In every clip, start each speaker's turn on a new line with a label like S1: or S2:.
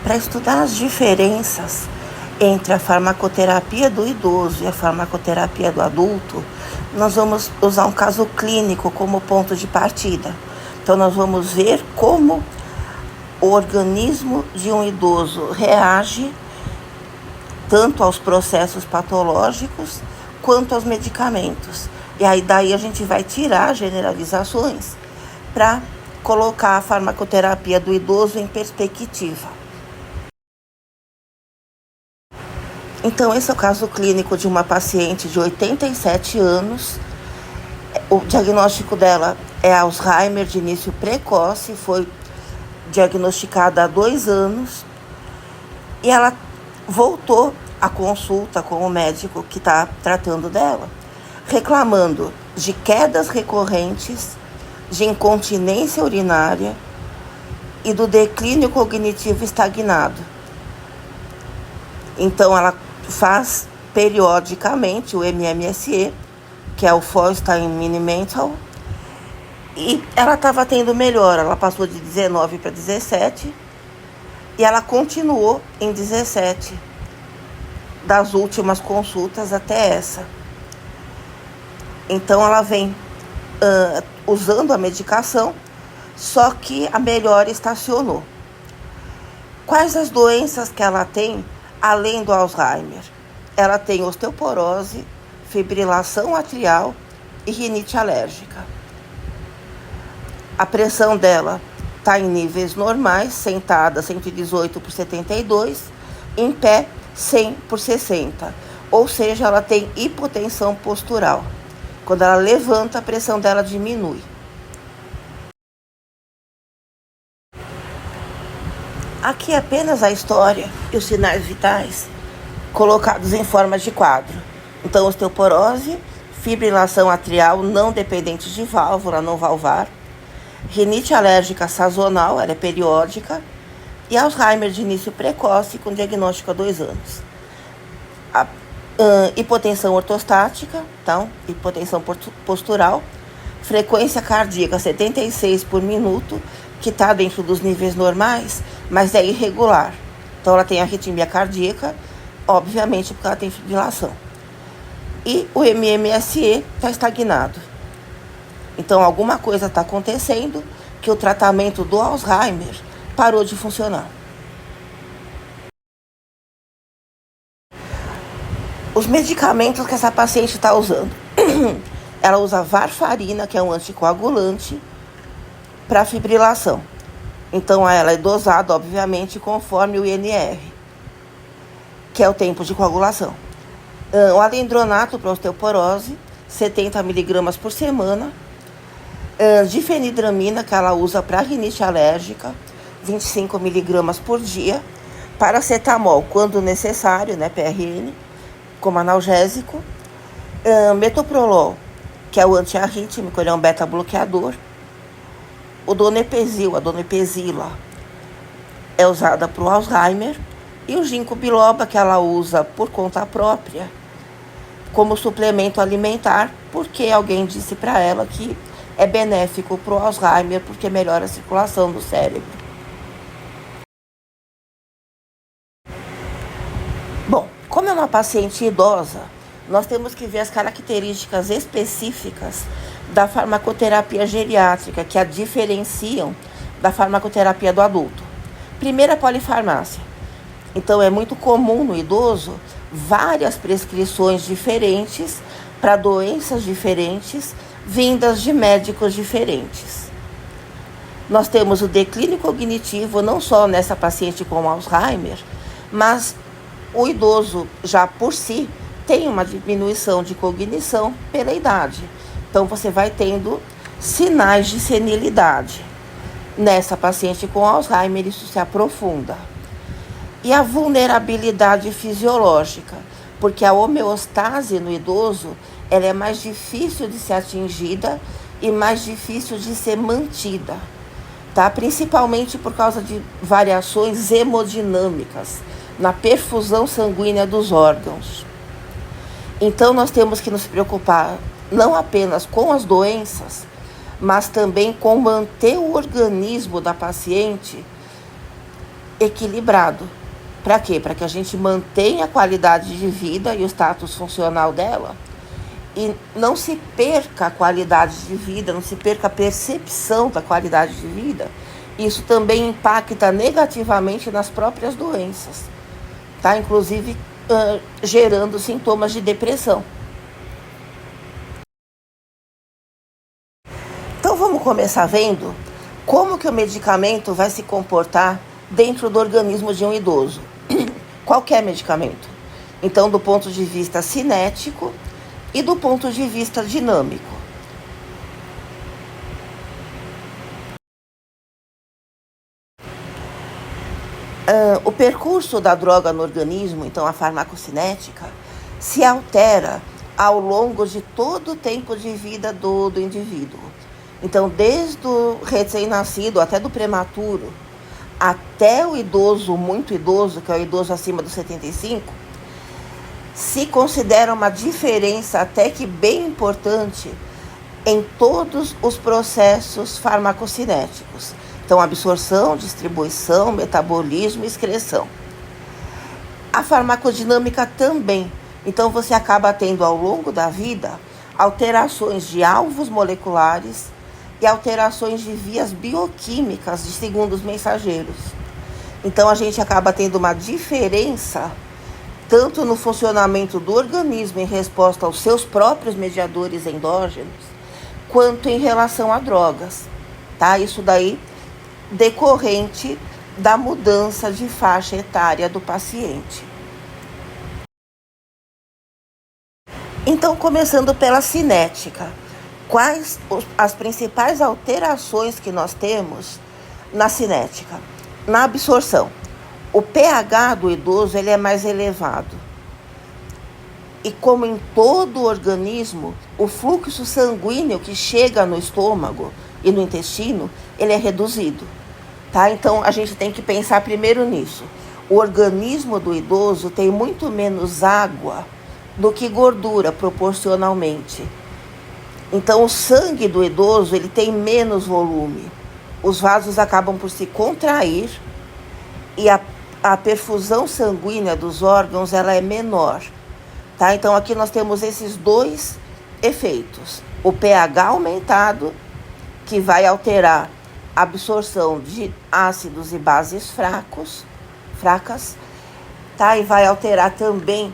S1: Para estudar as diferenças entre a farmacoterapia do idoso e a farmacoterapia do adulto, nós vamos usar um caso clínico como ponto de partida. Então, nós vamos ver como o organismo de um idoso reage tanto aos processos patológicos quanto aos medicamentos. E aí daí a gente vai tirar generalizações para colocar a farmacoterapia do idoso em perspectiva. Então, esse é o caso clínico de uma paciente de 87 anos. O diagnóstico dela é Alzheimer de início precoce, foi diagnosticada há 2 anos. E ela voltou à consulta com o médico que está tratando dela, reclamando de quedas recorrentes, de incontinência urinária e do declínio cognitivo estagnado. Então, ela faz periodicamente o MMSE, que é o First Time Mini-Mental, e ela estava tendo melhora. Ela passou de 19 para 17 e ela continuou em 17 das últimas consultas até essa. Então, ela vem usando a medicação, só que a melhora estacionou. Quais as doenças que ela tem além do Alzheimer? Ela tem osteoporose, fibrilação atrial e rinite alérgica. A pressão dela está em níveis normais, sentada 118 por 72, em pé 100 por 60. Ou seja, ela tem hipotensão postural. Quando ela levanta, a pressão dela diminui. Aqui é apenas a história e os sinais vitais colocados em forma de quadro. Então, osteoporose, fibrilação atrial não dependente de válvula, não valvar, rinite alérgica sazonal, ela é periódica, e Alzheimer de início precoce com diagnóstico há 2 anos. A hipotensão ortostática, então, hipotensão postural, frequência cardíaca 76 por minuto, que está dentro dos níveis normais, mas é irregular. Então, ela tem arritmia cardíaca, obviamente, porque ela tem fibrilação. E o MMSE está estagnado. Então, alguma coisa está acontecendo que o tratamento do Alzheimer parou de funcionar. Os medicamentos que essa paciente está usando. Ela usa varfarina, que é um anticoagulante, para fibrilação. Então, ela é dosada, obviamente, conforme o INR, que é o tempo de coagulação. O alendronato para osteoporose, 70 mg por semana. Difenidramina, que ela usa para rinite alérgica, 25 mg por dia. Paracetamol, quando necessário, né, PRN, como analgésico. Metoprolol, que é o antiarrítmico, ele é um beta-bloqueador. O donepezil, a donepezila, é usada para o Alzheimer. E o ginkgo biloba, que ela usa por conta própria, como suplemento alimentar, porque alguém disse para ela que é benéfico para o Alzheimer, porque melhora a circulação do cérebro. Bom, como é uma paciente idosa, nós temos que ver as características específicas da farmacoterapia geriátrica, que a diferenciam da farmacoterapia do adulto. Primeiro, a polifarmácia. Então, é muito comum no idoso várias prescrições diferentes para doenças diferentes, vindas de médicos diferentes. Nós temos o declínio cognitivo, não só nessa paciente com Alzheimer, mas o idoso já por si tem uma diminuição de cognição pela idade. Então, você vai tendo sinais de senilidade. Nessa paciente com Alzheimer, isso se aprofunda. E a vulnerabilidade fisiológica, porque a homeostase no idoso ela é mais difícil de ser atingida e mais difícil de ser mantida, tá? Principalmente por causa de variações hemodinâmicas na perfusão sanguínea dos órgãos. Então, nós temos que nos preocupar não apenas com as doenças, mas também com manter o organismo da paciente equilibrado. Para quê? Para que a gente mantenha a qualidade de vida e o status funcional dela e não se perca a qualidade de vida, não se perca a percepção da qualidade de vida. Isso também impacta negativamente nas próprias doenças, tá? Inclusive gerando sintomas de depressão. Então vamos começar vendo como que o medicamento vai se comportar dentro do organismo de um idoso. Qualquer medicamento. Então, do ponto de vista cinético e do ponto de vista dinâmico. O percurso da droga no organismo, então a farmacocinética, se altera ao longo de todo o tempo de vida do indivíduo. Então, desde o recém-nascido até do prematuro, até o idoso, muito idoso, que é o idoso acima dos 75, se considera uma diferença até que bem importante em todos os processos farmacocinéticos. Então, absorção, distribuição, metabolismo e excreção. A farmacodinâmica também. Então, você acaba tendo ao longo da vida alterações de alvos moleculares e alterações de vias bioquímicas de segundos mensageiros. Então, a gente acaba tendo uma diferença tanto no funcionamento do organismo em resposta aos seus próprios mediadores endógenos, quanto em relação a drogas, tá? Isso daí decorrente da mudança de faixa etária do paciente. Então, começando pela cinética. Quais as principais alterações que nós temos na cinética? Na absorção. O pH do idoso ele é mais elevado. E como em todo o organismo, o fluxo sanguíneo que chega no estômago e no intestino, ele é reduzido. Tá? Então, a gente tem que pensar primeiro nisso. O organismo do idoso tem muito menos água do que gordura proporcionalmente. Então, o sangue do idoso ele tem menos volume. Os vasos acabam por se contrair e a perfusão sanguínea dos órgãos ela é menor. Tá? Então, aqui nós temos esses dois efeitos. O pH aumentado, que vai alterar a absorção de ácidos e bases fracas, tá? E vai alterar também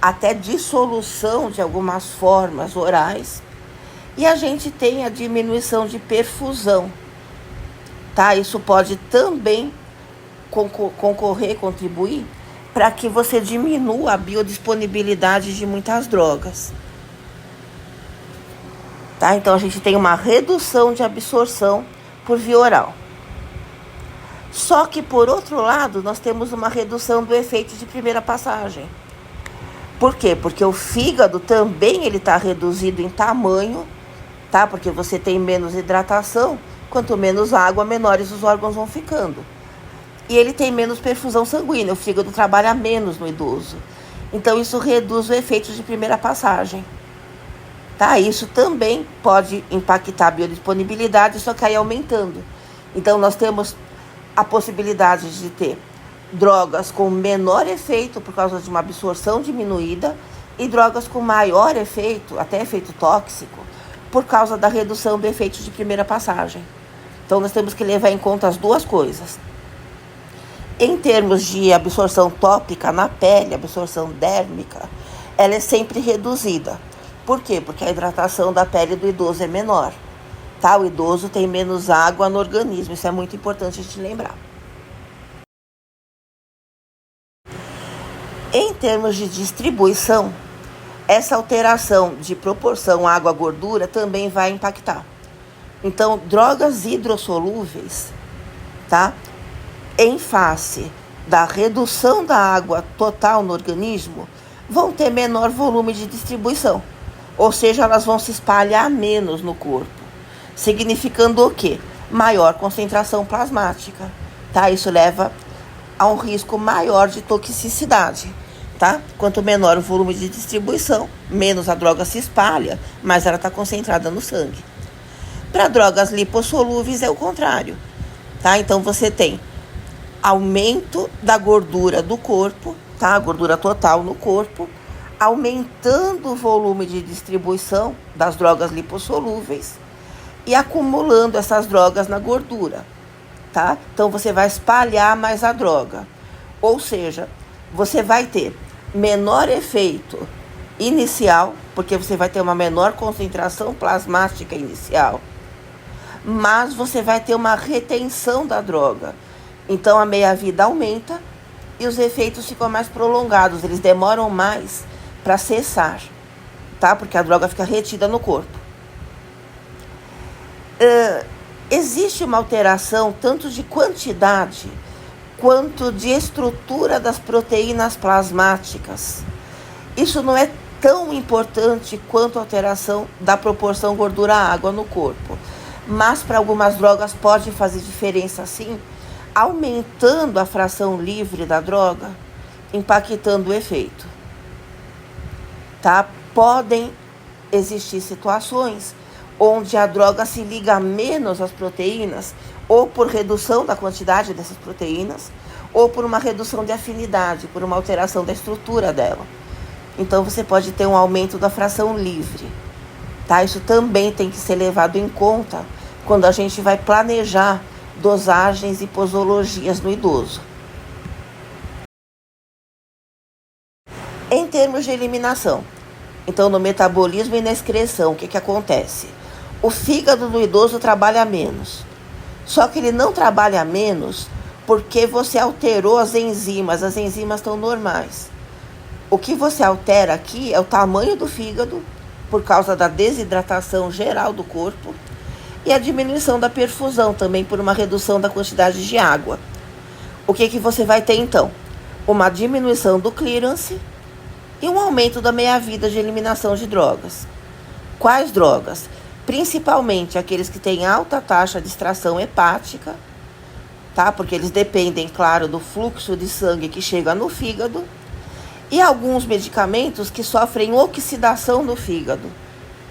S1: até dissolução de algumas formas orais. E a gente tem a diminuição de perfusão, tá? Isso pode também contribuir para que você diminua a biodisponibilidade de muitas drogas. Tá? Então, a gente tem uma redução de absorção por via oral. Só que, por outro lado, nós temos uma redução do efeito de primeira passagem. Por quê? Porque o fígado também ele está reduzido em tamanho, tá? Porque você tem menos hidratação, quanto menos água, menores os órgãos vão ficando. E ele tem menos perfusão sanguínea, o fígado trabalha menos no idoso. Então, isso reduz o efeito de primeira passagem. Tá? Isso também pode impactar a biodisponibilidade, só que aí aumentando. Então, nós temos a possibilidade de ter drogas com menor efeito por causa de uma absorção diminuída e drogas com maior efeito, até efeito tóxico, por causa da redução do efeito de primeira passagem. Então, nós temos que levar em conta as duas coisas. Em termos de absorção tópica na pele, absorção dérmica, ela é sempre reduzida. Por quê? Porque a hidratação da pele do idoso é menor. Tá? O idoso tem menos água no organismo, isso é muito importante a gente lembrar. Em termos de distribuição, essa alteração de proporção água-gordura também vai impactar. Então, drogas hidrossolúveis, tá? Em face da redução da água total no organismo, vão ter menor volume de distribuição. Ou seja, elas vão se espalhar menos no corpo. Significando o quê? Maior concentração plasmática. Tá? Isso leva a um risco maior de toxicidade. Tá? Quanto menor o volume de distribuição, menos a droga se espalha, mais ela está concentrada no sangue. Para drogas lipossolúveis é o contrário. Tá? Então você tem aumento da gordura do corpo, tá? A gordura total no corpo, aumentando o volume de distribuição das drogas lipossolúveis e acumulando essas drogas na gordura, tá? Então você vai espalhar mais a droga. Ou seja, você vai ter menor efeito inicial, porque você vai ter uma menor concentração plasmática inicial, mas você vai ter uma retenção da droga. Então a meia-vida aumenta e os efeitos ficam mais prolongados, eles demoram mais para cessar, tá? Porque a droga fica retida no corpo. Existe uma alteração tanto de quantidade quanto de estrutura das proteínas plasmáticas. Isso não é tão importante quanto a alteração da proporção gordura-água no corpo, mas para algumas drogas pode fazer diferença sim, aumentando a fração livre da droga, impactando o efeito. Tá? Podem existir situações onde a droga se liga menos às proteínas, ou por redução da quantidade dessas proteínas, ou por uma redução de afinidade, por uma alteração da estrutura dela. Então você pode ter um aumento da fração livre. Tá? Isso também tem que ser levado em conta quando a gente vai planejar dosagens e posologias no idoso. Em termos de eliminação, então no metabolismo e na excreção, o que acontece? O fígado do idoso trabalha menos. Só que ele não trabalha menos porque você alterou as enzimas estão normais. O que você altera aqui é o tamanho do fígado, por causa da desidratação geral do corpo, e a diminuição da perfusão, também por uma redução da quantidade de água. O que você vai ter então? Uma diminuição do clearance e um aumento da meia-vida de eliminação de drogas. Quais drogas? Principalmente aqueles que têm alta taxa de extração hepática, tá? Porque eles dependem, claro, do fluxo de sangue que chega no fígado, e alguns medicamentos que sofrem oxidação no fígado,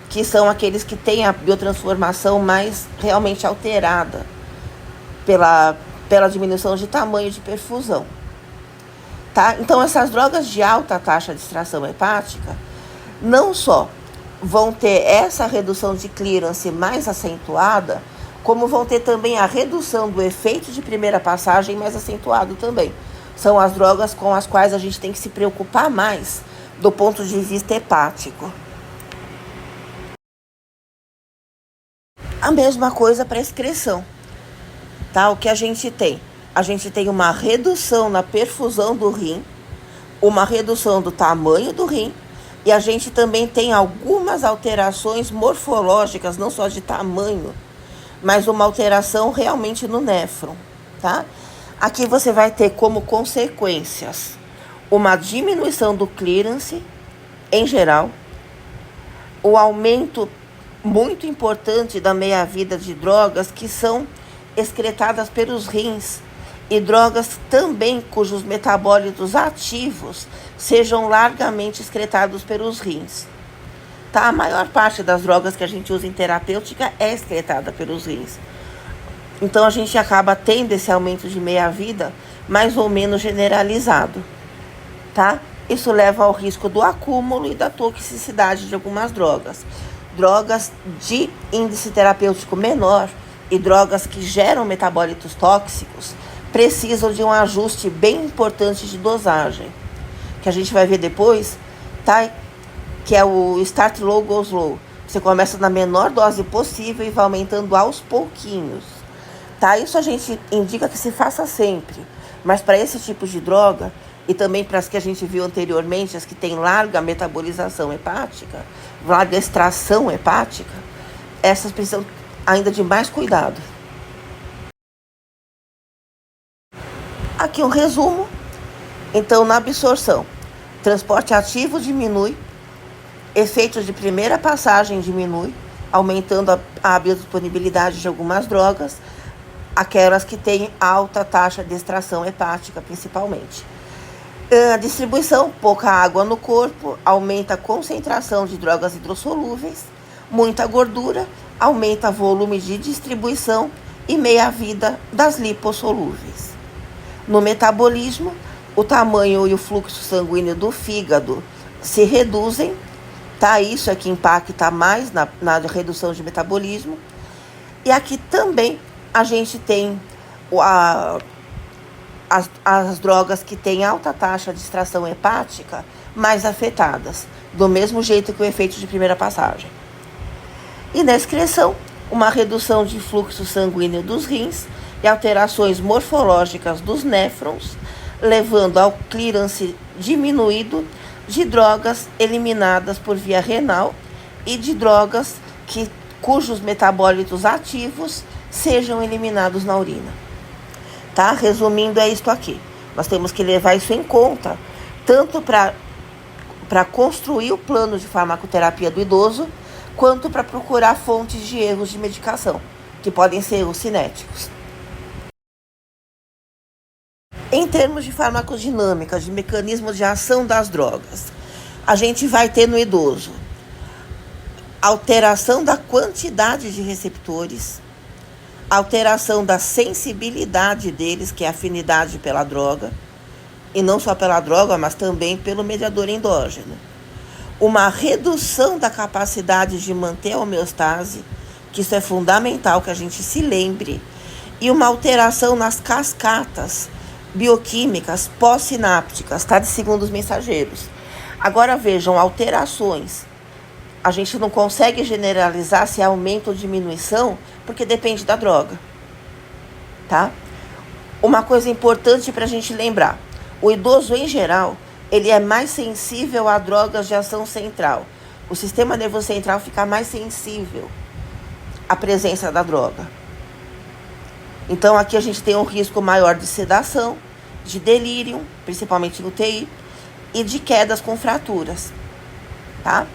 S1: que são aqueles que têm a biotransformação mais realmente alterada pela diminuição de tamanho de perfusão. Tá? Então, essas drogas de alta taxa de extração hepática não só vão ter essa redução de clearance mais acentuada, como vão ter também a redução do efeito de primeira passagem mais acentuado também. São as drogas com as quais a gente tem que se preocupar mais do ponto de vista hepático. A mesma coisa para a excreção. Tá? O que a gente tem? A gente tem uma redução na perfusão do rim, uma redução do tamanho do rim, e a gente também tem algumas alterações morfológicas, não só de tamanho, mas uma alteração realmente no néfron, tá? Aqui você vai ter como consequências uma diminuição do clearance, em geral, o aumento muito importante da meia-vida de drogas que são excretadas pelos rins, e drogas também cujos metabólitos ativos sejam largamente excretados pelos rins. Tá? A maior parte das drogas que a gente usa em terapêutica é excretada pelos rins. Então a gente acaba tendo esse aumento de meia-vida mais ou menos generalizado. Tá? Isso leva ao risco do acúmulo e da toxicidade de algumas drogas. Drogas de índice terapêutico menor e drogas que geram metabólitos tóxicos precisam de um ajuste bem importante de dosagem, que a gente vai ver depois, tá? Que é o start low, goes low. Você começa na menor dose possível e vai aumentando aos pouquinhos, tá? Isso a gente indica que se faça sempre, mas para esse tipo de droga, e também para as que a gente viu anteriormente, as que têm larga metabolização hepática, larga extração hepática, essas precisam ainda de mais cuidado. Aqui um resumo. Então, na absorção, transporte ativo diminui, efeitos de primeira passagem diminui, aumentando a biodisponibilidade de algumas drogas, aquelas que têm alta taxa de extração hepática, principalmente. A distribuição, pouca água no corpo, aumenta a concentração de drogas hidrossolúveis, muita gordura, aumenta o volume de distribuição e meia-vida das lipossolúveis. No metabolismo, o tamanho e o fluxo sanguíneo do fígado se reduzem, tá? Isso é que impacta mais na redução de metabolismo. E aqui também a gente tem as drogas que têm alta taxa de extração hepática mais afetadas, do mesmo jeito que o efeito de primeira passagem. E na excreção, uma redução de fluxo sanguíneo dos rins e alterações morfológicas dos néfrons, levando ao clearance diminuído de drogas eliminadas por via renal e de drogas cujos metabólitos ativos sejam eliminados na urina. Tá? Resumindo, é isto aqui. Nós temos que levar isso em conta, tanto para construir o plano de farmacoterapia do idoso, quanto para procurar fontes de erros de medicação, que podem ser erros cinéticos. Em termos de farmacodinâmica, de mecanismo de ação das drogas, a gente vai ter no idoso alteração da quantidade de receptores, alteração da sensibilidade deles, que é a afinidade pela droga, e não só pela droga, mas também pelo mediador endógeno. Uma redução da capacidade de manter a homeostase, que isso é fundamental que a gente se lembre, e uma alteração nas cascatas bioquímicas pós-sinápticas, tá? De segundos mensageiros. Agora vejam, alterações. A gente não consegue generalizar se é aumento ou diminuição, porque depende da droga, tá? Uma coisa importante para a gente lembrar, o idoso em geral, ele é mais sensível a drogas de ação central. O sistema nervoso central fica mais sensível à presença da droga. Então aqui a gente tem um risco maior de sedação, de delírio, principalmente no UTI, e de quedas com fraturas, tá?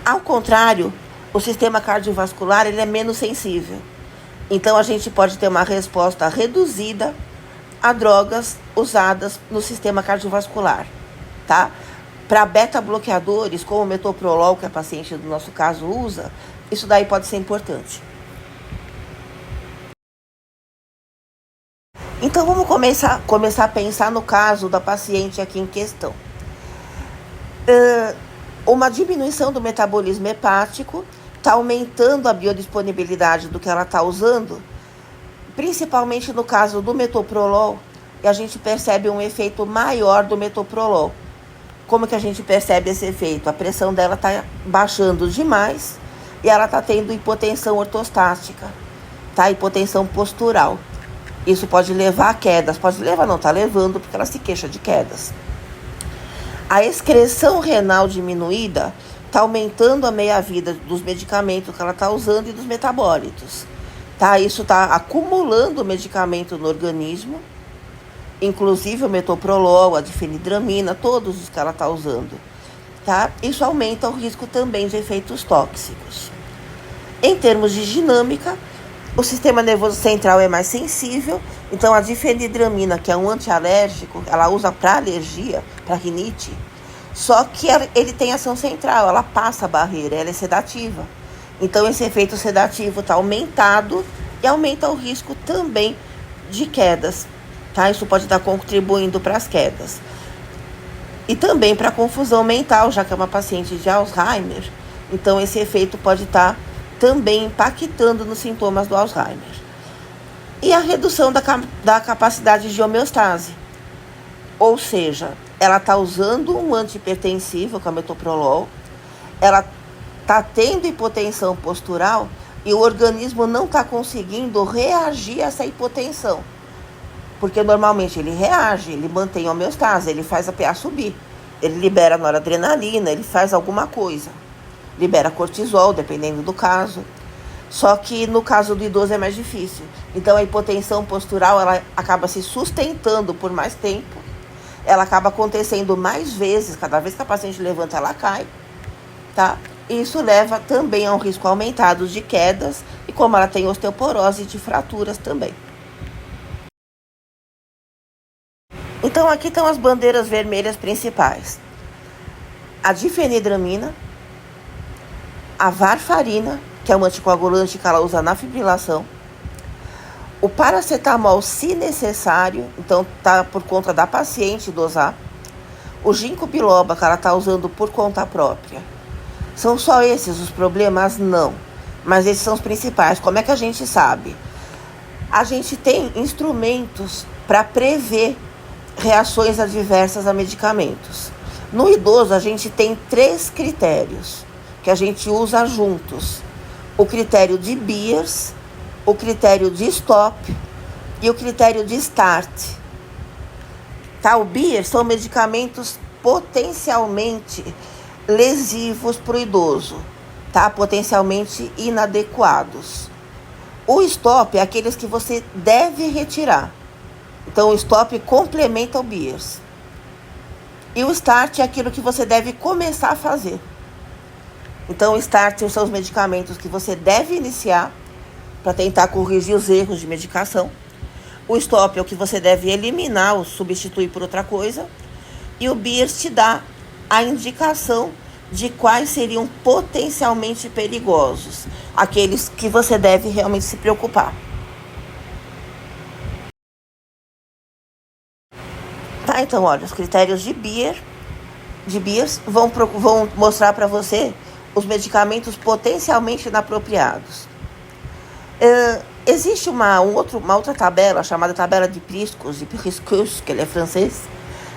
S1: Ao contrário, o sistema cardiovascular ele é menos sensível. Então a gente pode ter uma resposta reduzida a drogas usadas no sistema cardiovascular, tá? Para beta-bloqueadores, como o metoprolol, que a paciente do nosso caso usa, isso daí pode ser importante. Então vamos começar a pensar no caso da paciente aqui em questão. Uma diminuição do metabolismo hepático está aumentando a biodisponibilidade do que ela está usando, principalmente no caso do metoprolol, e a gente percebe um efeito maior do metoprolol. Como que a gente percebe esse efeito? A pressão dela está baixando demais e ela está tendo hipotensão ortostática, tá? Hipotensão postural. Isso pode levar a quedas, pode levar, não, está levando porque ela se queixa de quedas. A excreção renal diminuída está aumentando a meia-vida dos medicamentos que ela está usando e dos metabólitos. Tá? Isso está acumulando medicamento no organismo, inclusive o metoprolol, a difenidramina, todos os que ela está usando. Tá? Isso aumenta o risco também de efeitos tóxicos. Em termos de dinâmica, o sistema nervoso central é mais sensível, então a difenidramina, que é um antialérgico, ela usa para alergia, para rinite, só que ele tem ação central, ela passa a barreira, ela é sedativa. Então esse efeito sedativo está aumentado e aumenta o risco também de quedas, tá? Isso pode estar contribuindo para as quedas. E também para a confusão mental, já que é uma paciente de Alzheimer, então esse efeito pode estar também impactando nos sintomas do Alzheimer. E a redução da capacidade de homeostase. Ou seja, ela está usando um antihipertensivo, que é o metoprolol, ela está tendo hipotensão postural e o organismo não está conseguindo reagir a essa hipotensão. Porque normalmente ele reage, ele mantém a homeostase, ele faz a PA subir, ele libera noradrenalina, ele faz alguma coisa. Libera cortisol, dependendo do caso. Só que no caso do idoso é mais difícil. Então a hipotensão postural, ela acaba se sustentando por mais tempo. Ela acaba acontecendo mais vezes, cada vez que a paciente levanta, ela cai, tá? E isso leva também a um risco aumentado de quedas e como ela tem osteoporose, de fraturas também. Então aqui estão as bandeiras vermelhas principais. A difenidramina, a varfarina, que é um anticoagulante que ela usa na fibrilação, O paracetamol, se necessário, então tá por conta da paciente dosar. O ginkgo biloba que ela está usando por conta própria. São só esses os problemas? Não. Mas esses são os principais. Como é que a gente sabe? A gente tem instrumentos para prever reações adversas a medicamentos. No idoso, a gente tem 3 critérios que a gente usa juntos. O critério de Beers, o critério de Stop e o critério de Start. Tá? O Beers são medicamentos potencialmente lesivos para o idoso, tá? Potencialmente inadequados. O Stop é aqueles que você deve retirar. Então, o Stop complementa o Beers. E o Start é aquilo que você deve começar a fazer. Então, o Start são os medicamentos que você deve iniciar para tentar corrigir os erros de medicação. O Stop é o que você deve eliminar ou substituir por outra coisa. E o Beers te dá a indicação de quais seriam potencialmente perigosos, aqueles que você deve realmente se preocupar. Tá, então, olha, os critérios de Beers vão mostrar para você os medicamentos potencialmente inapropriados. Existe uma outra tabela, chamada tabela de Priscos, que ele é francês,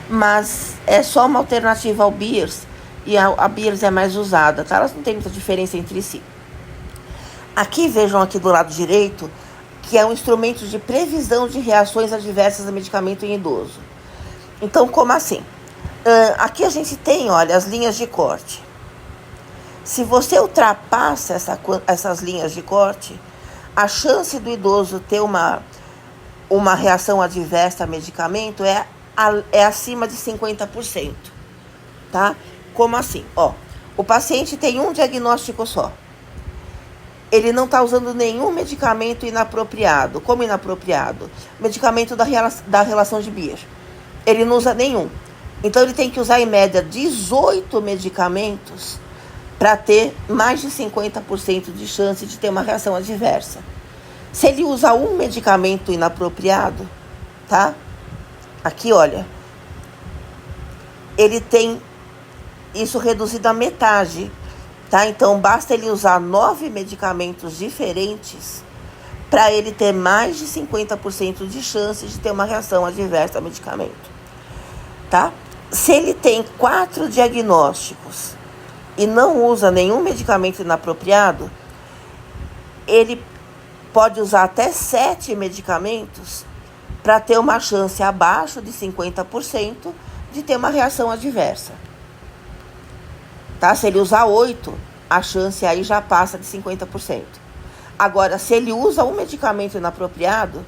S1: mas é só uma alternativa ao Beers, e a Beers é mais usada, tá? Elas não têm muita diferença entre si. Aqui, vejam aqui do lado direito, que é um instrumento de previsão de reações adversas a medicamento em idoso. Então, como assim? Aqui a gente tem, olha, as linhas de corte. Se você ultrapassa essas linhas de corte, a chance do idoso ter uma reação adversa a medicamento é acima de 50%. Tá? Como assim? Ó, o paciente tem um diagnóstico só. Ele não está usando nenhum medicamento inapropriado. Como inapropriado? Medicamento da relação de Beer. Ele não usa nenhum. Então, ele tem que usar, em média, 18 medicamentos para ter mais de 50% de chance de ter uma reação adversa. Se ele usa um medicamento inapropriado, tá? Aqui, olha, ele tem isso reduzido à metade, tá? Então, basta ele usar 9 medicamentos diferentes para ele ter mais de 50% de chance de ter uma reação adversa ao medicamento, tá? Se ele tem 4 diagnósticos e não usa nenhum medicamento inapropriado, ele pode usar até 7 medicamentos para ter uma chance abaixo de 50% de ter uma reação adversa. Tá? Se ele usar 8, a chance aí já passa de 50%. Agora, se ele usa um medicamento inapropriado,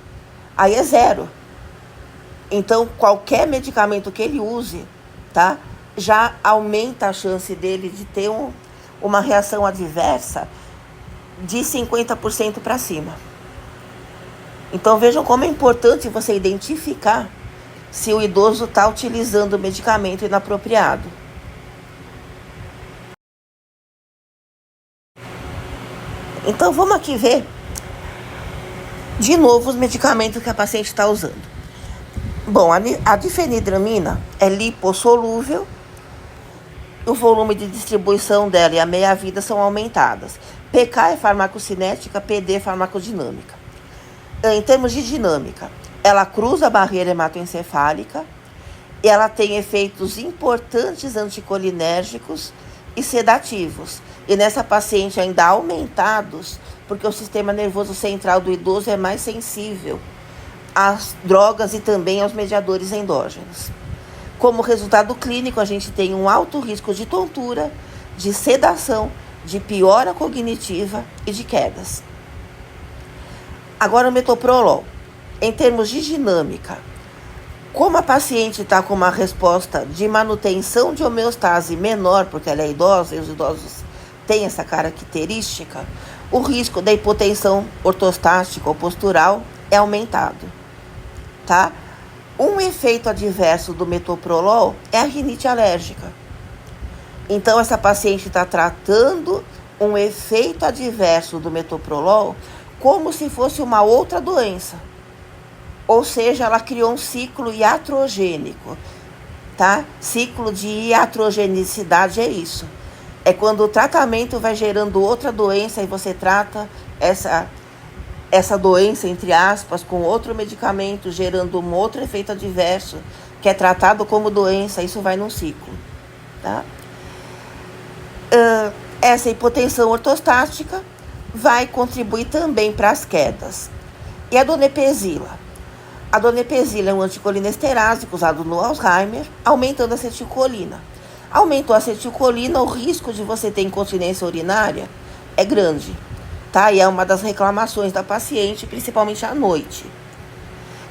S1: aí é 0. Então, qualquer medicamento que ele use, tá, já aumenta a chance dele de ter uma reação adversa de 50% para cima. Então, vejam como é importante você identificar se o idoso está utilizando o medicamento inapropriado. Então, vamos aqui ver de novo os medicamentos que a paciente está usando. Bom, a difenidramina é lipossolúvel, o volume de distribuição dela e a meia-vida são aumentadas. PK é farmacocinética, PD é farmacodinâmica. Em termos de dinâmica, ela cruza a barreira hematoencefálica e ela tem efeitos importantes anticolinérgicos e sedativos. E nessa paciente ainda aumentados, porque o sistema nervoso central do idoso é mais sensível às drogas e também aos mediadores endógenos. Como resultado clínico, a gente tem um alto risco de tontura, de sedação, de piora cognitiva e de quedas. Agora o metoprolol. Em termos de dinâmica, como a paciente está com uma resposta de manutenção de homeostase menor, porque ela é idosa e os idosos têm essa característica, o risco da hipotensão ortostática ou postural é aumentado, tá? Um efeito adverso do metoprolol é a rinite alérgica. Então, essa paciente está tratando um efeito adverso do metoprolol como se fosse uma outra doença. Ou seja, ela criou um ciclo iatrogênico, tá? Ciclo de iatrogenicidade é isso. É quando o tratamento vai gerando outra doença e você trata essa doença, entre aspas, com outro medicamento, gerando um outro efeito adverso, que é tratado como doença, isso vai num ciclo, tá? Essa hipotensão ortostática vai contribuir também para as quedas. E a donepezila? A donepezila é um anticolinesterase usado no Alzheimer, aumentando a acetilcolina. Aumentou a acetilcolina, o risco de você ter incontinência urinária é grande, tá? E é uma das reclamações da paciente, principalmente à noite.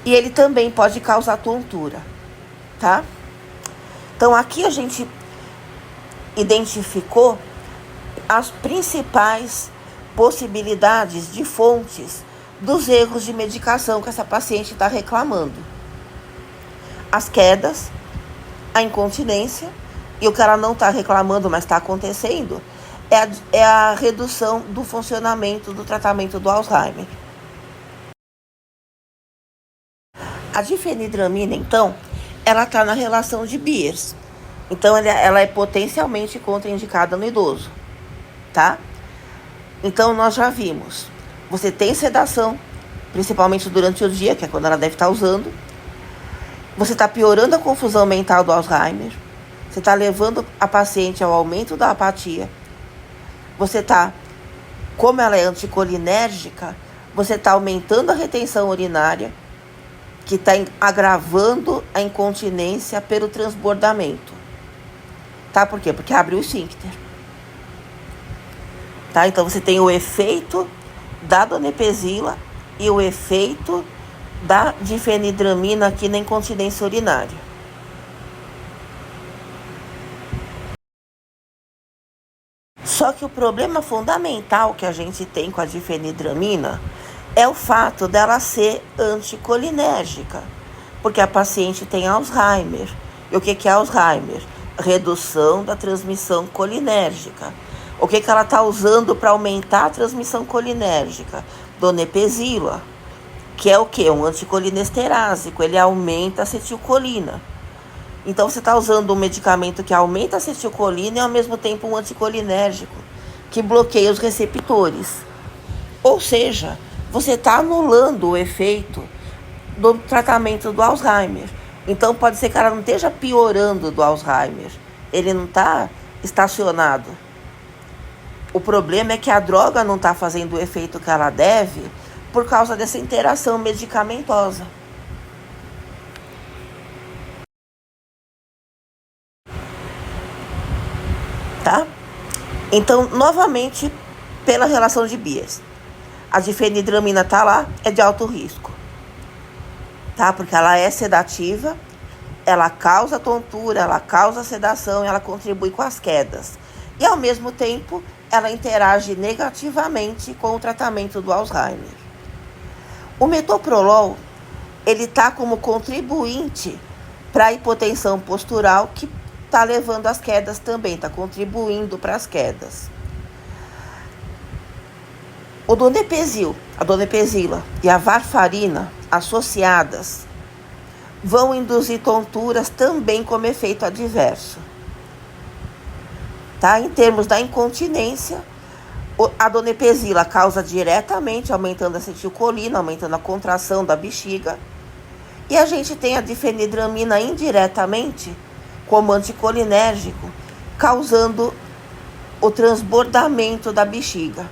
S1: E ele também pode causar tontura, tá? Então, aqui a gente identificou as principais possibilidades de fontes dos erros de medicação que essa paciente está reclamando. As quedas, a incontinência, e o que ela não está reclamando, mas está acontecendo, é a redução do funcionamento do tratamento do Alzheimer. A difenidramina, então, ela está na relação de Beers. Então, ela é potencialmente contraindicada no idoso, tá? Então, nós já vimos. Você tem sedação, principalmente durante o dia, que é quando ela deve estar usando. Você está piorando a confusão mental do Alzheimer. Você está levando a paciente ao aumento da apatia. Você está, como ela é anticolinérgica, você está aumentando a retenção urinária, que está agravando a incontinência pelo transbordamento. Tá? Por quê? Porque abre o esfíncter. Tá? Então, você tem o efeito da donepezila e o efeito da difenidramina aqui na incontinência urinária. Só que o problema fundamental que a gente tem com a difenidramina é o fato dela ser anticolinérgica, porque a paciente tem Alzheimer. E o que é Alzheimer? Redução da transmissão colinérgica. O que ela está usando para aumentar a transmissão colinérgica? Donepezila, que é o quê? Um anticolinesterásico, ele aumenta a acetilcolina. Então, você está usando um medicamento que aumenta a acetilcolina e, ao mesmo tempo, um anticolinérgico, que bloqueia os receptores. Ou seja, você está anulando o efeito do tratamento do Alzheimer. Então, pode ser que ela não esteja piorando do Alzheimer. Ele não está estacionado. O problema é que a droga não está fazendo o efeito que ela deve por causa dessa interação medicamentosa. Tá? Então, novamente, pela relação de Beers. A difenidramina está lá, é de alto risco. Tá? Porque ela é sedativa, ela causa tontura, ela causa sedação e ela contribui com as quedas. E, ao mesmo tempo, ela interage negativamente com o tratamento do Alzheimer. O metoprolol, ele está como contribuinte para a hipotensão postural, que está levando às quedas também, está contribuindo para as quedas. A donepezila e a varfarina associadas vão induzir tonturas também como efeito adverso. Tá? Em termos da incontinência, a donepezila causa diretamente, aumentando a acetilcolina, aumentando a contração da bexiga. E a gente tem a difenidramina indiretamente, como anticolinérgico, causando o transbordamento da bexiga.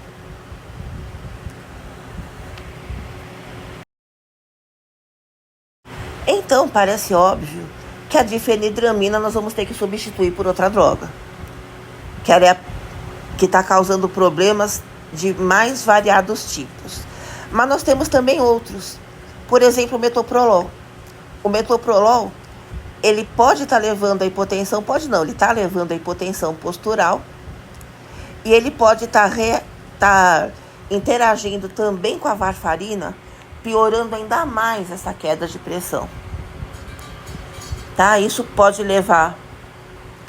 S1: Então, parece óbvio que a difenidramina nós vamos ter que substituir por outra droga, que ela é que está causando problemas de mais variados tipos. Mas nós temos também outros. Por exemplo, o metoprolol. O metoprolol, ele pode estar levando a hipotensão, pode não, ele está levando a hipotensão postural, e ele pode estar interagindo também com a varfarina, piorando ainda mais essa queda de pressão. Tá? Isso pode levar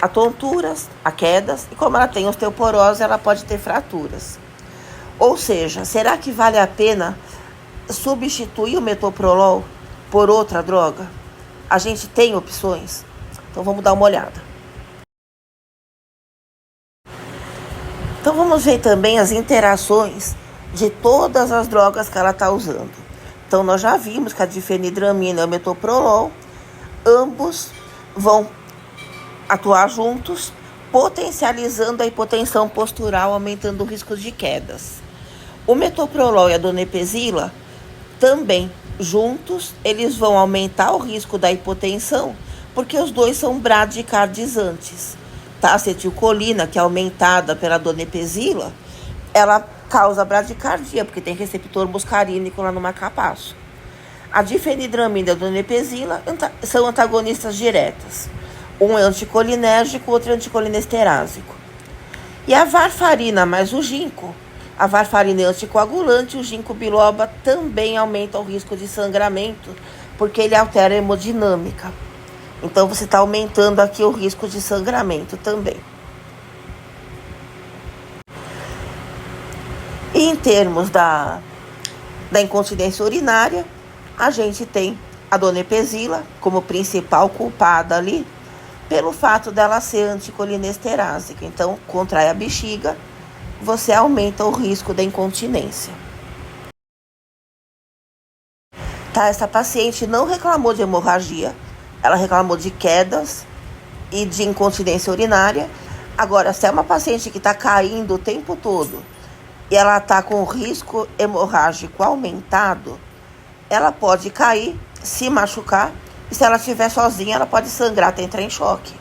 S1: a tonturas, a quedas, e como ela tem osteoporose, ela pode ter fraturas. Ou seja, será que vale a pena substituir o metoprolol por outra droga? A gente tem opções? Então vamos dar uma olhada. Então vamos ver também as interações de todas as drogas que ela está usando. Então nós já vimos que a difenidramina e o metoprolol, ambos vão atuar juntos, potencializando a hipotensão postural, aumentando o risco de quedas. O metoprolol e a donepezila também juntos, eles vão aumentar o risco da hipotensão, porque os dois são bradicardizantes. Tá? A acetilcolina, que é aumentada pela donepezila, ela causa bradicardia, porque tem receptor muscarínico lá no marcapasso. A difenidramina e a donepezila são antagonistas diretas. Um é anticolinérgico, outro é anticolinesterase. E a varfarina mais o ginkgo, a varfarina é anticoagulante, o ginkgo biloba também aumenta o risco de sangramento, porque ele altera a hemodinâmica. Então você está aumentando aqui o risco de sangramento também. E em termos da incontinência urinária, a gente tem a donepezila como principal culpada ali, pelo fato dela ser anticolinesterase. Então, contrai a bexiga, você aumenta o risco da incontinência. Tá, essa paciente não reclamou de hemorragia, ela reclamou de quedas e de incontinência urinária. Agora, se é uma paciente que está caindo o tempo todo e ela está com o risco hemorrágico aumentado, ela pode cair, se machucar, e se ela estiver sozinha, ela pode sangrar até entrar em choque.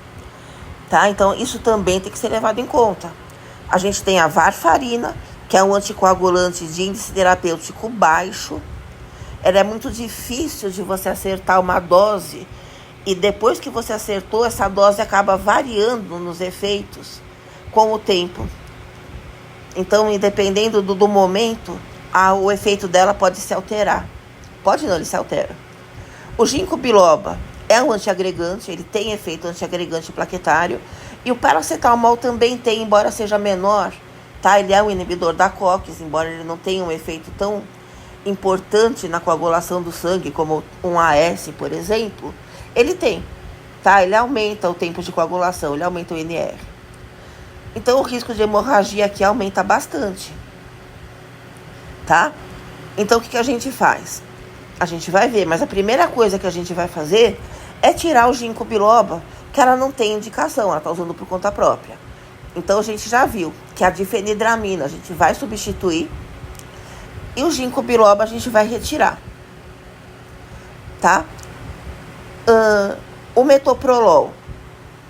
S1: Tá? Então, isso também tem que ser levado em conta. A gente tem a varfarina, que é um anticoagulante de índice terapêutico baixo. Ela é muito difícil de você acertar uma dose, e depois que você acertou, essa dose acaba variando nos efeitos com o tempo. Então, dependendo do momento, o efeito dela pode se alterar. Pode não, ele se altera. O ginkgo biloba é um antiagregante, ele tem efeito antiagregante plaquetário. E o paracetamol também tem, embora seja menor, tá? Ele é um inibidor da COX, embora ele não tenha um efeito tão importante na coagulação do sangue como um AS, por exemplo. Ele tem, tá? Ele aumenta o tempo de coagulação, ele aumenta o NR. Então o risco de hemorragia aqui aumenta bastante, tá? Então o que a gente faz? A gente vai ver, mas a primeira coisa que a gente vai fazer é tirar o ginkgo biloba, que ela não tem indicação, ela está usando por conta própria. Então a gente já viu que a difenidramina a gente vai substituir e o ginkgo biloba a gente vai retirar, tá? O metoprolol,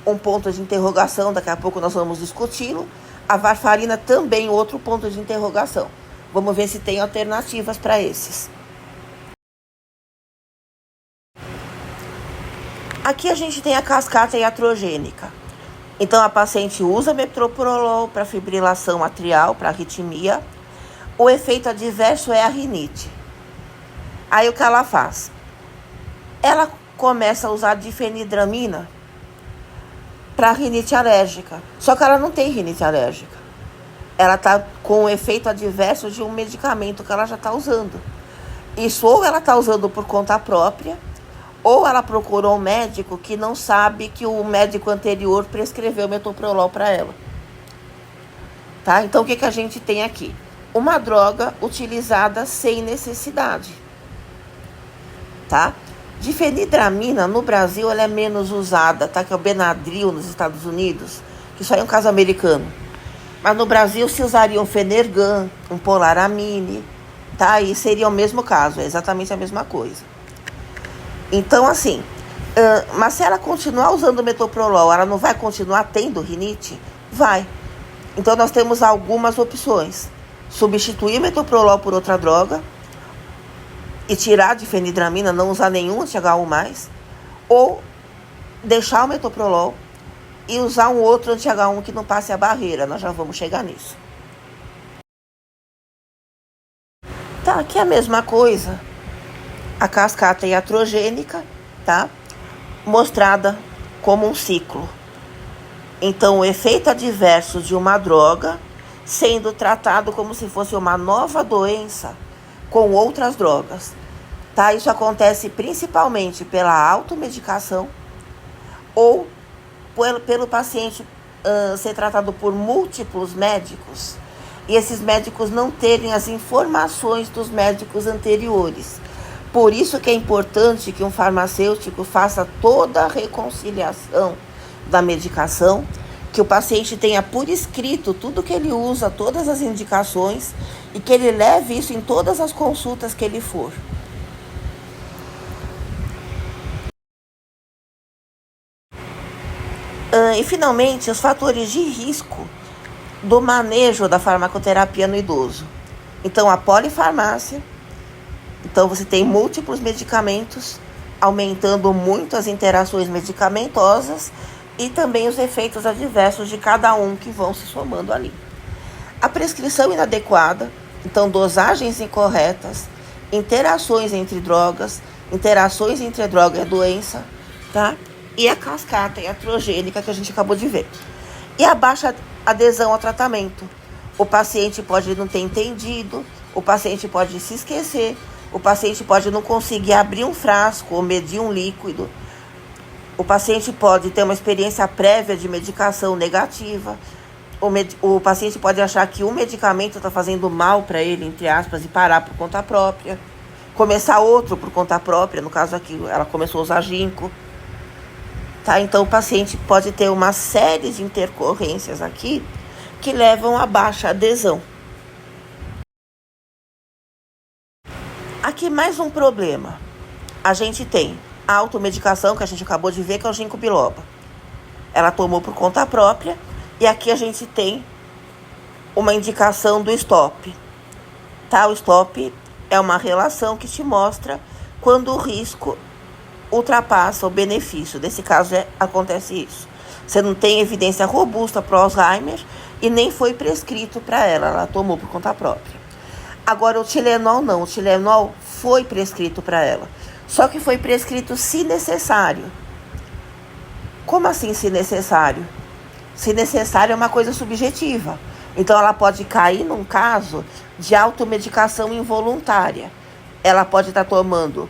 S1: um ponto de interrogação, daqui a pouco nós vamos discuti-lo. A varfarina também outro ponto de interrogação. Vamos ver se tem alternativas para esses. Aqui a gente tem a cascata iatrogênica. Então a paciente usa metoprolol para fibrilação atrial, para arritmia. O efeito adverso é a rinite. Aí o que ela faz? Ela começa a usar difenidramina para rinite alérgica. Só que ela não tem rinite alérgica. Ela está com o efeito adverso de um medicamento que ela já está usando. Isso ou ela está usando por conta própria, ou ela procurou um médico que não sabe que o médico anterior prescreveu metoprolol para ela. Tá? Então, o que a gente tem aqui? Uma droga utilizada sem necessidade. Tá? Difenidramina, no Brasil, ela é menos usada, tá? Que é o Benadryl nos Estados Unidos, que isso aí é um caso americano. Mas no Brasil se usaria um Fenergan, um Polaramine, tá? E seria o mesmo caso, é exatamente a mesma coisa. Então, assim, mas se ela continuar usando o metoprolol, ela não vai continuar tendo rinite? Vai. Então, nós temos algumas opções. Substituir o metoprolol por outra droga e tirar a difenidramina, não usar nenhum anti-H1+, ou deixar o metoprolol e usar um outro anti-H1 que não passe a barreira. Nós já vamos chegar nisso. Tá, aqui é a mesma coisa. A cascata iatrogênica, tá? Mostrada como um ciclo. Então, o efeito adverso de uma droga sendo tratado como se fosse uma nova doença com outras drogas. Tá? Isso acontece principalmente pela automedicação ou pelo paciente ser tratado por múltiplos médicos e esses médicos não terem as informações dos médicos anteriores. Por isso que é importante que um farmacêutico faça toda a reconciliação da medicação, que o paciente tenha por escrito tudo que ele usa, todas as indicações, e que ele leve isso em todas as consultas que ele for. E, finalmente, os fatores de risco do manejo da farmacoterapia no idoso. Então, a polifarmácia. Então, você tem múltiplos medicamentos, aumentando muito as interações medicamentosas e também os efeitos adversos de cada um que vão se somando ali. A prescrição inadequada, então dosagens incorretas, interações entre drogas, interações entre a droga e a doença, tá? E a cascata iatrogênica que a gente acabou de ver. E a baixa adesão ao tratamento. O paciente pode não ter entendido, o paciente pode se esquecer, o paciente pode não conseguir abrir um frasco ou medir um líquido. O paciente pode ter uma experiência prévia de medicação negativa. O paciente pode achar que um medicamento está fazendo mal para ele, entre aspas, e parar por conta própria. Começar outro por conta própria, no caso aqui, ela começou a usar ginkgo. Tá? Então, o paciente pode ter uma série de intercorrências aqui que levam a baixa adesão. Aqui mais um problema. A gente tem a automedicação, que a gente acabou de ver, que é o ginkgo biloba. Ela tomou por conta própria. E aqui a gente tem uma indicação do stop. Tá? O stop é uma relação que te mostra quando o risco ultrapassa o benefício. Nesse caso, acontece isso. Você não tem evidência robusta para o Alzheimer e nem foi prescrito para ela. Ela tomou por conta própria. Agora, o Tilenol não. O Tilenol foi prescrito para ela. Só que foi prescrito se necessário. Como assim se necessário? Se necessário é uma coisa subjetiva. Então, ela pode cair num caso de automedicação involuntária. Ela pode estar tomando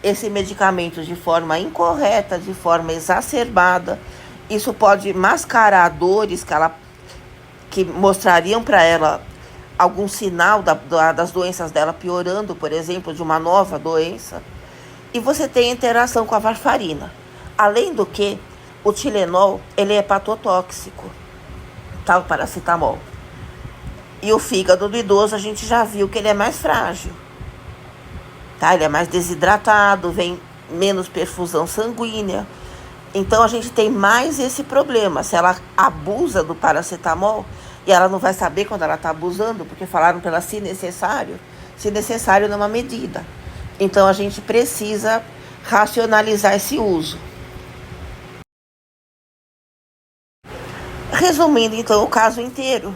S1: esse medicamento de forma incorreta, de forma exacerbada. Isso pode mascarar dores que mostrariam para ela algum sinal das doenças dela piorando, por exemplo, de uma nova doença. E você tem interação com a varfarina. Além do que, o Tilenol, ele é hepatotóxico, tá? O paracetamol. E o fígado do idoso, a gente já viu que ele é mais frágil. Tá? Ele é mais desidratado, vem menos perfusão sanguínea. Então, a gente tem mais esse problema. Se ela abusa do paracetamol, e ela não vai saber quando ela está abusando, porque falaram para ela se necessário não é uma medida. Então, a gente precisa racionalizar esse uso. Resumindo, então, o caso inteiro,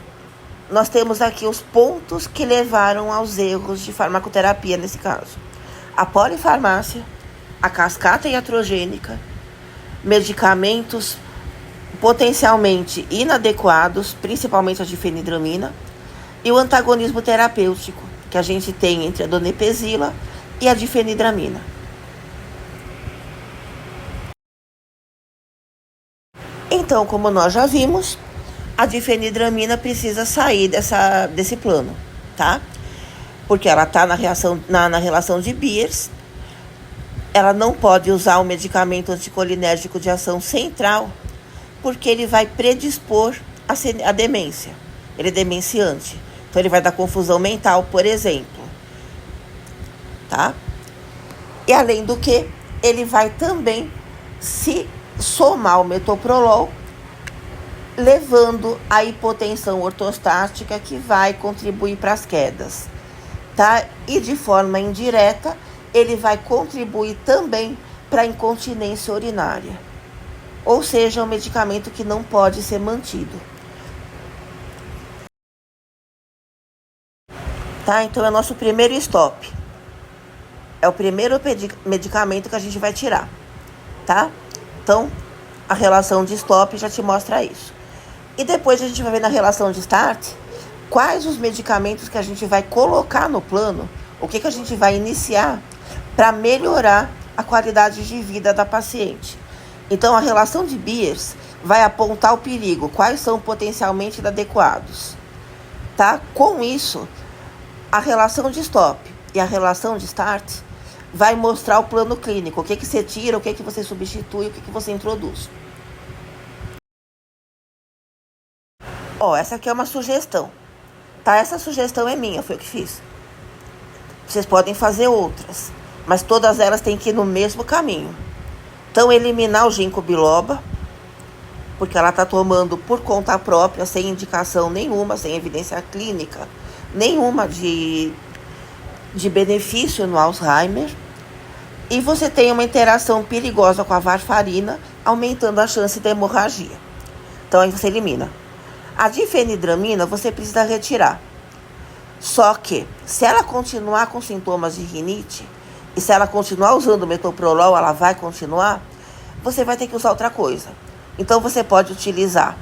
S1: nós temos aqui os pontos que levaram aos erros de farmacoterapia nesse caso. A polifarmácia, a cascata iatrogênica, medicamentos potencialmente inadequados, principalmente a difenidramina, e o antagonismo terapêutico que a gente tem entre a donepezila e a difenidramina. Então, como nós já vimos, a difenidramina precisa sair desse plano, tá? Porque ela está na relação de Beers. Ela não pode usar o medicamento anticolinérgico de ação central, porque ele vai predispor a demência. Ele é demenciante. Então, ele vai dar confusão mental, por exemplo. Tá? E, além do que, ele vai também se somar ao metoprolol, levando à hipotensão ortostática, que vai contribuir para as quedas. Tá? E, de forma indireta, ele vai contribuir também para a incontinência urinária. Ou seja, é um medicamento que não pode ser mantido. Tá? Então, é nosso primeiro stop. É o primeiro medicamento que a gente vai tirar. Tá? Então, a relação de stop já te mostra isso. E depois a gente vai ver na relação de start quais os medicamentos que a gente vai colocar no plano, o que a gente vai iniciar para melhorar a qualidade de vida da paciente. Então, a relação de Beers vai apontar o perigo, quais são potencialmente inadequados. Tá? Com isso, a relação de stop e a relação de start vai mostrar o plano clínico, o que você tira, o que você substitui, o que você introduz. Essa aqui é uma sugestão. Tá? Essa sugestão é minha, foi o que fiz. Vocês podem fazer outras, mas todas elas têm que ir no mesmo caminho. Então, eliminar o ginkgo biloba, porque ela está tomando por conta própria, sem indicação nenhuma, sem evidência clínica nenhuma de benefício no Alzheimer. E você tem uma interação perigosa com a varfarina, aumentando a chance de hemorragia. Então, aí você elimina. A difenidramina você precisa retirar. Só que, se ela continuar com sintomas de rinite, e se ela continuar usando o metoprolol, ela vai continuar, você vai ter que usar outra coisa. Então, você pode utilizar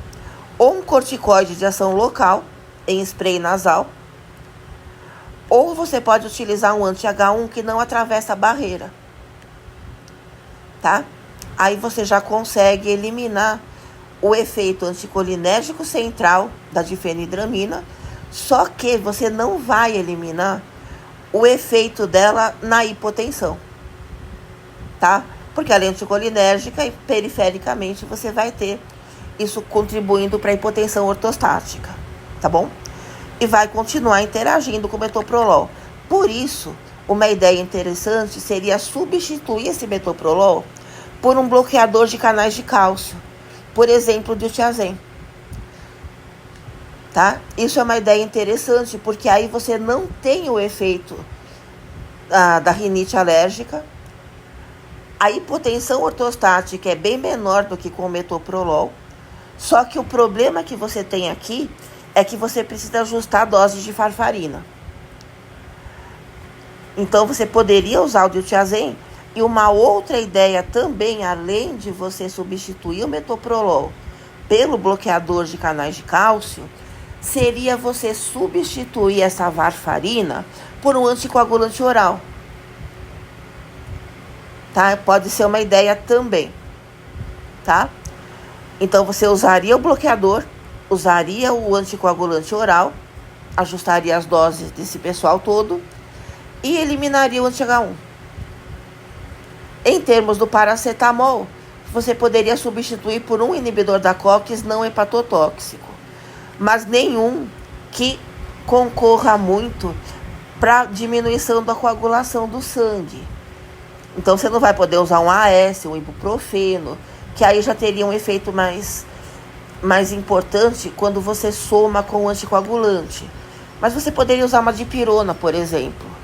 S1: ou um corticoide de ação local, em spray nasal, ou você pode utilizar um anti-H1 que não atravessa a barreira. Tá? Aí você já consegue eliminar o efeito anticolinérgico central da difenidramina, só que você não vai eliminar o efeito dela na hipotensão, tá? Porque ela é anticolinérgica e perifericamente você vai ter isso contribuindo para a hipotensão ortostática, tá bom? E vai continuar interagindo com o metoprolol. Por isso, uma ideia interessante seria substituir esse metoprolol por um bloqueador de canais de cálcio, por exemplo, o diltiazem. Tá? Isso é uma ideia interessante, porque aí você não tem o efeito da rinite alérgica. A hipotensão ortostática é bem menor do que com o metoprolol. Só que o problema que você tem aqui é que você precisa ajustar a dose de varfarina. Então, você poderia usar o diltiazem. E uma outra ideia também, além de você substituir o metoprolol pelo bloqueador de canais de cálcio, seria você substituir essa varfarina por um anticoagulante oral. Tá? Pode ser uma ideia também. Tá? Então, você usaria o bloqueador, usaria o anticoagulante oral, ajustaria as doses desse pessoal todo e eliminaria o anti-H1. Em termos do paracetamol, você poderia substituir por um inibidor da COX não hepatotóxico, mas nenhum que concorra muito para diminuição da coagulação do sangue. Então, você não vai poder usar um AS, um ibuprofeno, que aí já teria um efeito mais importante quando você soma com o anticoagulante. Mas você poderia usar uma dipirona, por exemplo.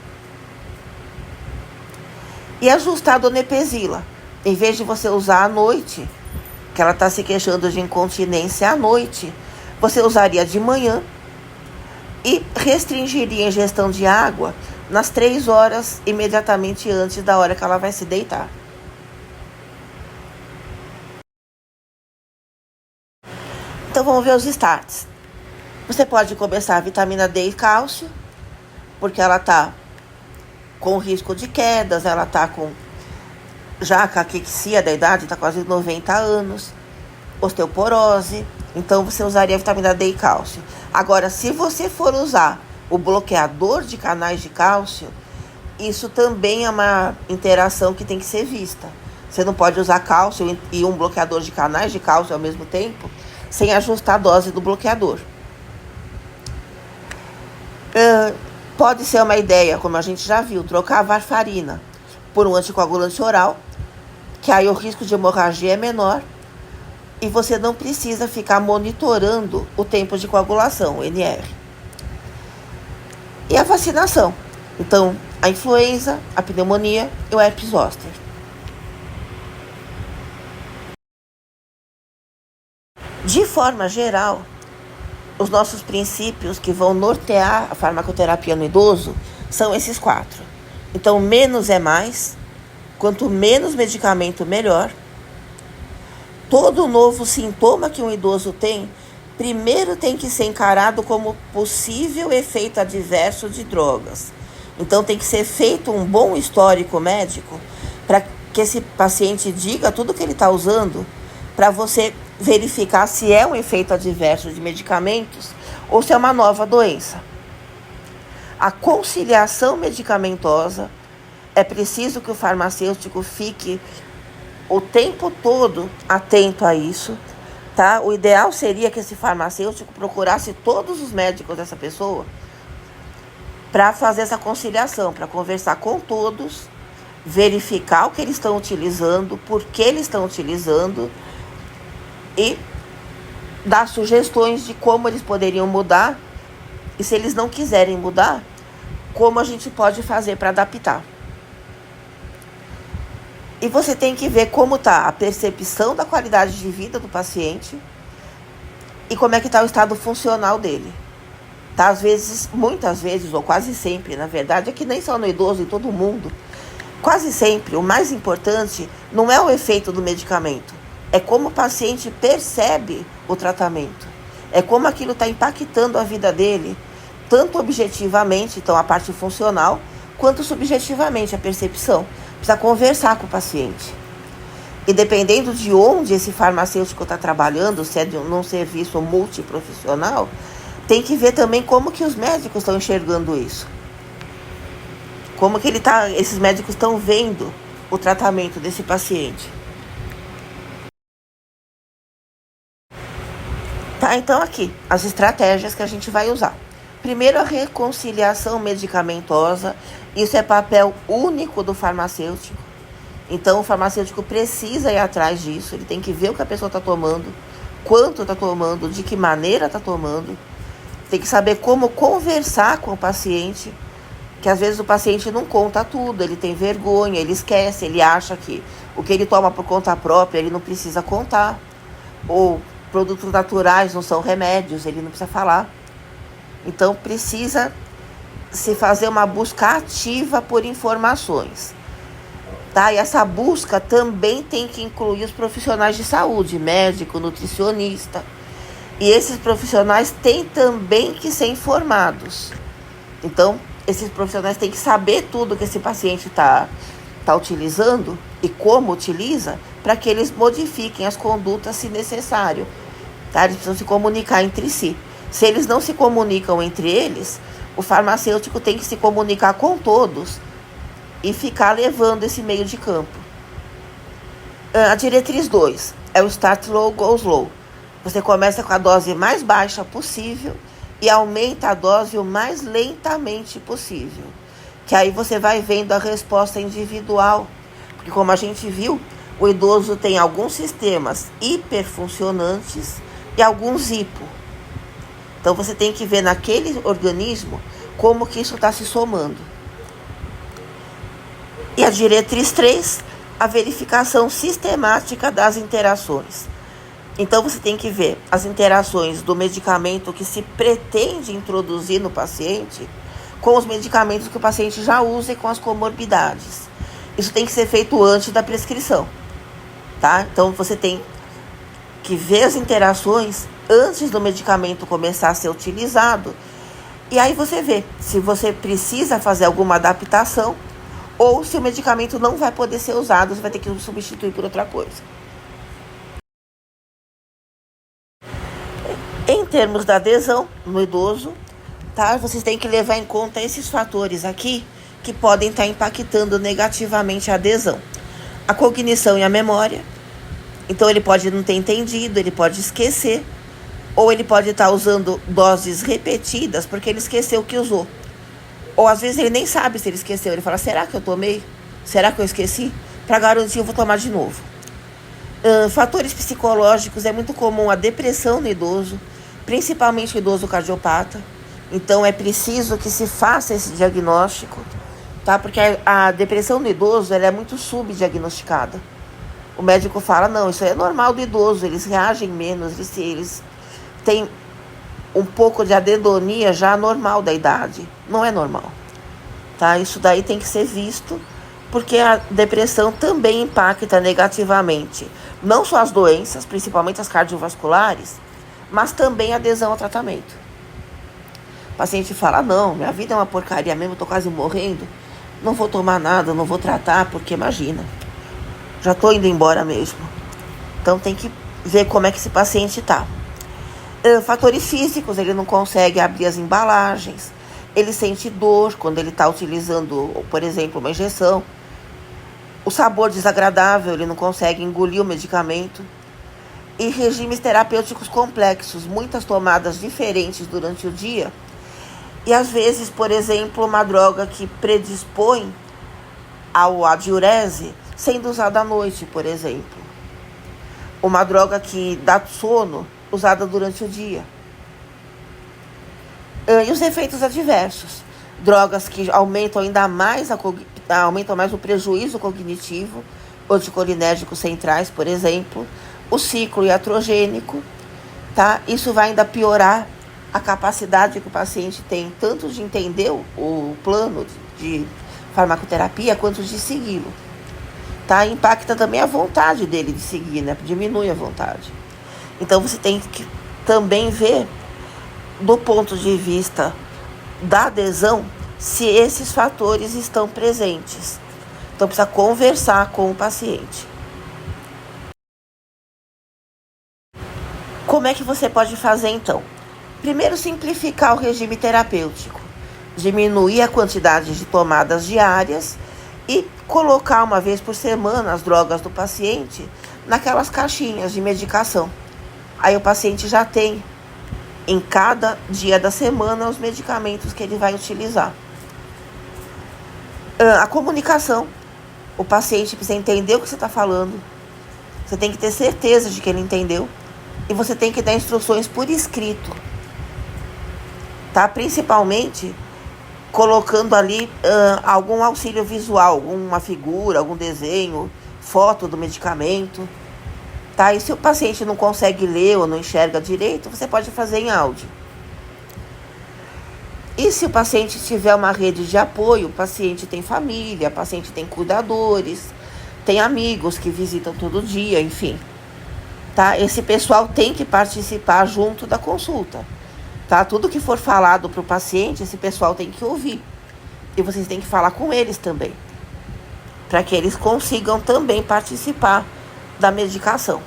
S1: E ajustar a donepezila. Em vez de você usar à noite, que ela está se queixando de incontinência à noite, você usaria de manhã e restringiria a ingestão de água nas 3 horas imediatamente antes da hora que ela vai se deitar. Então, vamos ver os starts. Você pode começar a vitamina D e cálcio, porque ela está com risco de quedas, ela está já a caquexia da idade, está quase 90 anos, osteoporose, então você usaria vitamina D e cálcio. Agora, se você for usar o bloqueador de canais de cálcio, isso também é uma interação que tem que ser vista. Você não pode usar cálcio e um bloqueador de canais de cálcio ao mesmo tempo, sem ajustar a dose do bloqueador. Pode ser uma ideia, como a gente já viu, trocar a varfarina por um anticoagulante oral, que aí o risco de hemorragia é menor e você não precisa ficar monitorando o tempo de coagulação, o NR. E a vacinação. Então, a influenza, a pneumonia e o herpes zoster. De forma geral, os nossos princípios que vão nortear a farmacoterapia no idoso são esses 4. Então, menos é mais. Quanto menos medicamento, melhor. Todo novo sintoma que um idoso tem, primeiro tem que ser encarado como possível efeito adverso de drogas. Então tem que ser feito um bom histórico médico para que esse paciente diga tudo que ele está usando, para você verificar se é um efeito adverso de medicamentos ou se é uma nova doença. A conciliação medicamentosa, é preciso que o farmacêutico fique o tempo todo atento a isso, tá? O ideal seria que esse farmacêutico procurasse todos os médicos dessa pessoa para fazer essa conciliação, para conversar com todos, verificar o que eles estão utilizando, por que eles estão utilizando e dar sugestões de como eles poderiam mudar e, se eles não quiserem mudar, como a gente pode fazer para adaptar. E você tem que ver como está a percepção da qualidade de vida do paciente e como é que está o estado funcional dele. Tá? Às vezes, muitas vezes, ou quase sempre, na verdade, é que nem só no idoso, em todo mundo, quase sempre, o mais importante não é o efeito do medicamento, é como o paciente percebe o tratamento, é como aquilo está impactando a vida dele, tanto objetivamente, então a parte funcional, quanto subjetivamente, a percepção. Precisa conversar com o paciente. E dependendo de onde esse farmacêutico está trabalhando, se é num serviço multiprofissional, tem que ver também como que os médicos estão enxergando isso. Como que esses médicos estão vendo o tratamento desse paciente. Tá, então aqui, as estratégias que a gente vai usar. Primeiro, a reconciliação medicamentosa. Isso é papel único do farmacêutico. Então, o farmacêutico precisa ir atrás disso. Ele tem que ver o que a pessoa está tomando, quanto está tomando, de que maneira está tomando. Tem que saber como conversar com o paciente, que às vezes o paciente não conta tudo, ele tem vergonha, ele esquece, ele acha que o que ele toma por conta própria, ele não precisa contar. Ou produtos naturais não são remédios, ele não precisa falar. Então, precisa se fazer uma busca ativa por informações. Tá? E essa busca também tem que incluir os profissionais de saúde, médico, nutricionista. E esses profissionais têm também que ser informados. Então, esses profissionais têm que saber tudo que esse paciente está utilizando e como utiliza, para que eles modifiquem as condutas se necessário. Tá? Eles precisam se comunicar entre si. Se eles não se comunicam entre eles, o farmacêutico tem que se comunicar com todos e ficar levando esse meio de campo. A diretriz 2 é o start low, go slow. Você começa com a dose mais baixa possível e aumenta a dose o mais lentamente possível. Que aí você vai vendo a resposta individual. Porque, como a gente viu, o idoso tem alguns sistemas hiperfuncionantes e alguns hipo. Então, você tem que ver naquele organismo como que isso está se somando. E a diretriz 3, a verificação sistemática das interações. Então, você tem que ver as interações do medicamento que se pretende introduzir no paciente com os medicamentos que o paciente já usa e com as comorbidades. Isso tem que ser feito antes da prescrição. Tá? Então, você tem que ver as interações antes do medicamento começar a ser utilizado. E aí você vê se você precisa fazer alguma adaptação ou se o medicamento não vai poder ser usado, você vai ter que substituir por outra coisa. Em termos da adesão no idoso, tá? Vocês têm que levar em conta esses fatores aqui que podem estar impactando negativamente a adesão. A cognição e a memória. Então, ele pode não ter entendido, ele pode esquecer, ou ele pode estar usando doses repetidas porque ele esqueceu o que usou. Ou, às vezes, ele nem sabe se ele esqueceu. Ele fala, será que eu tomei? Será que eu esqueci? Para garantir, eu vou tomar de novo. Fatores psicológicos. É muito comum a depressão no idoso, principalmente o idoso cardiopata. Então, é preciso que se faça esse diagnóstico, tá? Porque a depressão no idoso ela é muito subdiagnosticada. O médico fala, não, isso é normal do idoso, eles reagem menos, eles têm um pouco de anedonia já normal da idade. Não é normal, tá? Isso daí tem que ser visto, porque a depressão também impacta negativamente, não só as doenças, principalmente as cardiovasculares, mas também adesão ao tratamento. O paciente fala, não, minha vida é uma porcaria mesmo, estou quase morrendo, não vou tomar nada, não vou tratar, porque imagina, já estou indo embora mesmo. Então tem que ver como é que esse paciente está. Fatores físicos, ele não consegue abrir as embalagens, ele sente dor quando ele está utilizando, por exemplo, uma injeção. O sabor desagradável, ele não consegue engolir o medicamento. E regimes terapêuticos complexos, muitas tomadas diferentes durante o dia. E às vezes, por exemplo, uma droga que predispõe à diurese sendo usada à noite, por exemplo. Uma droga que dá sono usada durante o dia. E os efeitos adversos. Drogas que aumentam ainda mais aumentam mais o prejuízo cognitivo, anticolinérgicos centrais, por exemplo, o ciclo iatrogênico, tá? Isso vai ainda piorar a capacidade que o paciente tem tanto de entender o plano de farmacoterapia quanto de segui-lo, tá? Impacta também a vontade dele de seguir, né? Diminui a vontade. Então você tem que também ver do ponto de vista da adesão se esses fatores estão presentes. Então precisa conversar com o paciente. Como é que você pode fazer então? Primeiro, simplificar o regime terapêutico, diminuir a quantidade de tomadas diárias e colocar uma vez por semana as drogas do paciente naquelas caixinhas de medicação. Aí o paciente já tem em cada dia da semana os medicamentos que ele vai utilizar. A comunicação. O paciente precisa entender o que você está falando. Você tem que ter certeza de que ele entendeu. E você tem que dar instruções por escrito. Tá? Principalmente colocando ali algum auxílio visual, alguma figura, algum desenho, foto do medicamento. Tá? E se o paciente não consegue ler ou não enxerga direito, você pode fazer em áudio. E se o paciente tiver uma rede de apoio, o paciente tem família, o paciente tem cuidadores, tem amigos que visitam todo dia, enfim. Tá? Esse pessoal tem que participar junto da consulta. Tá? Tudo que for falado para o paciente, esse pessoal tem que ouvir. E vocês têm que falar com eles também, para que eles consigam também participar da medicação.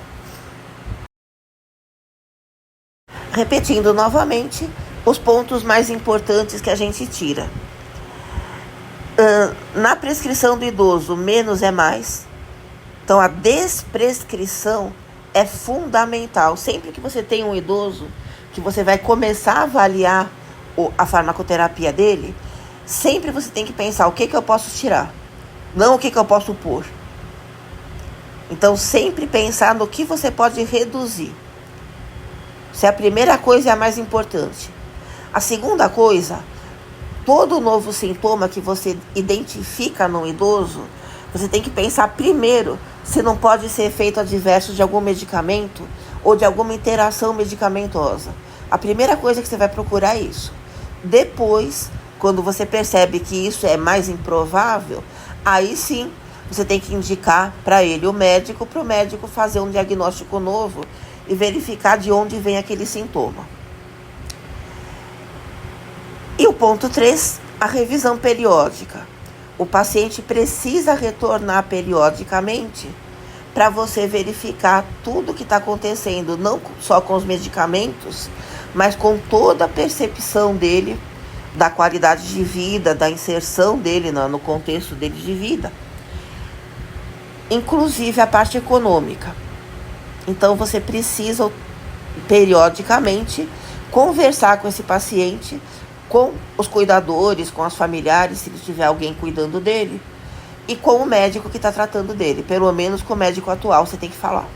S1: Repetindo novamente, os pontos mais importantes que a gente tira. Na prescrição do idoso, menos é mais. Então, a desprescrição é fundamental. Sempre que você tem um idoso, que você vai começar a avaliar a farmacoterapia dele, sempre você tem que pensar o que eu posso tirar, não o que eu posso pôr. Então, sempre pensar no que você pode reduzir. Essa é a primeira coisa e a mais importante. A segunda coisa, todo novo sintoma que você identifica no idoso, você tem que pensar primeiro se não pode ser efeito adverso de algum medicamento ou de alguma interação medicamentosa. A primeira coisa que você vai procurar é isso. Depois, quando você percebe que isso é mais improvável, aí sim você tem que indicar para ele o médico, para o médico fazer um diagnóstico novo e verificar de onde vem aquele sintoma. E o ponto 3, a revisão periódica. O paciente precisa retornar periodicamente para você verificar tudo o que está acontecendo, não só com os medicamentos, mas com toda a percepção dele, da qualidade de vida, da inserção dele no contexto dele de vida. Inclusive a parte econômica. Então você precisa periodicamente conversar com esse paciente, com os cuidadores, com os familiares, se tiver alguém cuidando dele, e com o médico que está tratando dele. Pelo menos com o médico atual você tem que falar.